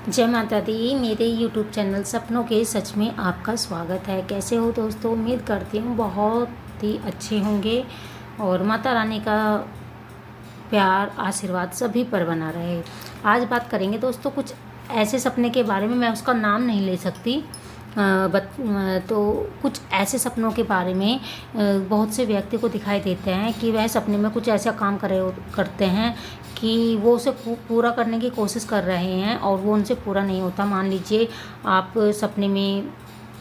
जय माता दी। मेरे YouTube चैनल सपनों के सच में आपका स्वागत है। कैसे हो दोस्तों? उम्मीद करती हूँ बहुत ही अच्छे होंगे और माता रानी का प्यार आशीर्वाद सभी पर बना रहे। आज बात करेंगे दोस्तों कुछ ऐसे सपने के बारे में, मैं उसका नाम नहीं ले सकती तो कुछ ऐसे सपनों के बारे में बहुत से व्यक्ति को दिखाई देते हैं कि वह सपने में कुछ ऐसा काम करते हैं कि वो उसे पूरा करने की कोशिश कर रहे हैं और वो उनसे पूरा नहीं होता। मान लीजिए आप सपने में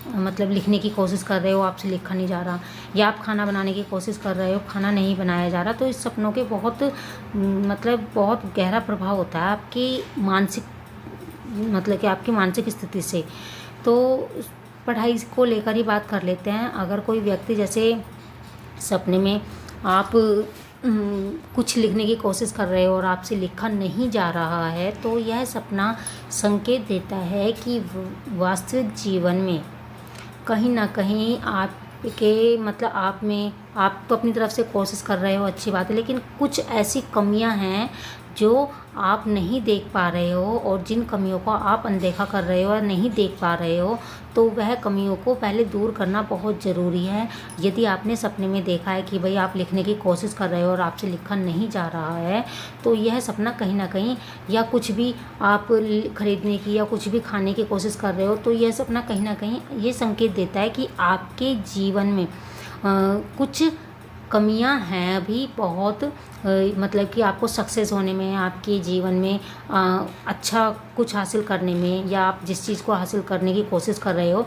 मतलब लिखने की कोशिश कर रहे हो, आपसे लिखा नहीं जा रहा, या आप खाना बनाने की कोशिश कर रहे हो, खाना नहीं बनाया जा रहा। तो इस सपनों के बहुत गहरा प्रभाव होता है आपकी मानसिक कि आपकी मानसिक स्थिति से। तो पढ़ाई को लेकर ही बात कर लेते हैं। अगर कोई व्यक्ति जैसे सपने में आप कुछ लिखने की कोशिश कर रहे हो और आपसे लिखा नहीं जा रहा है, तो यह सपना संकेत देता है कि वास्तविक जीवन में कहीं ना कहीं आप तो अपनी तरफ से कोशिश कर रहे हो, अच्छी बात है, लेकिन कुछ ऐसी कमियां हैं जो आप नहीं देख पा रहे हो, और जिन कमियों को आप अनदेखा कर रहे हो या नहीं देख पा रहे हो, तो वह कमियों को पहले दूर करना बहुत ज़रूरी है। यदि आपने सपने में देखा है कि भाई आप लिखने की कोशिश कर रहे हो और आपसे लिखा नहीं जा रहा है, तो यह सपना कहीं ना कहीं, या कुछ भी आप खरीदने की या कुछ भी खाने की कोशिश कर रहे हो, तो यह सपना कहीं ना कहीं ये संकेत देता है कि आपके जीवन में कुछ कमियां हैं अभी बहुत, कि आपको सक्सेस होने में, आपके जीवन में अच्छा कुछ हासिल करने में, या आप जिस चीज़ को हासिल करने की कोशिश कर रहे हो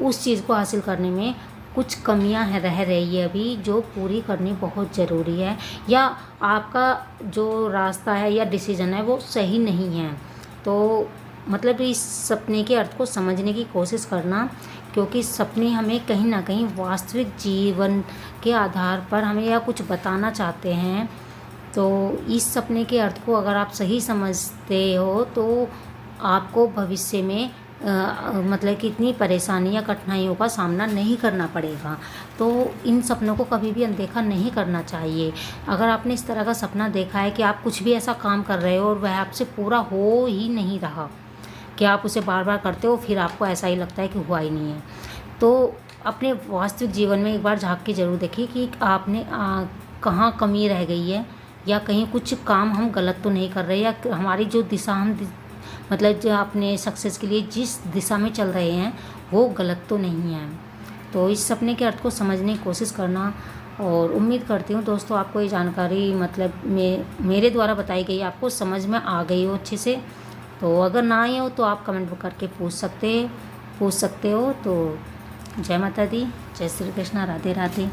उस चीज़ को हासिल करने में कुछ कमियां रह रही है अभी, जो पूरी करनी बहुत ज़रूरी है, या आपका जो रास्ता है या डिसीज़न है वो सही नहीं है। तो इस सपने के अर्थ को समझने की कोशिश करना, क्योंकि सपने हमें कहीं ना कहीं वास्तविक जीवन के आधार पर हमें या कुछ बताना चाहते हैं। तो इस सपने के अर्थ को अगर आप सही समझते हो तो आपको भविष्य में कि इतनी परेशानी या कठिनाइयों का सामना नहीं करना पड़ेगा। तो इन सपनों को कभी भी अनदेखा नहीं करना चाहिए। अगर आपने इस तरह का सपना देखा है कि आप कुछ भी ऐसा काम कर रहे हो और वह आपसे पूरा हो ही नहीं रहा, कि आप उसे बार बार करते हो, फिर आपको ऐसा ही लगता है कि हुआ ही नहीं है, तो अपने वास्तविक जीवन में एक बार झांक के ज़रूर देखिए कि आपने कहाँ कमी रह गई है, या कहीं कुछ काम हम गलत तो नहीं कर रहे, या हमारी जो दिशा हम जो अपने सक्सेस के लिए जिस दिशा में चल रहे हैं वो गलत तो नहीं है। तो इस सपने के अर्थ को समझने की कोशिश करना, और उम्मीद करती हूँ दोस्तों आपको ये जानकारी मेरे द्वारा बताई गई आपको समझ में आ गई हो अच्छे से। तो अगर ना आई हो तो आप कमेंट करके पूछ सकते हो। तो जय माता दी, जय श्री कृष्णा, राधे राधे।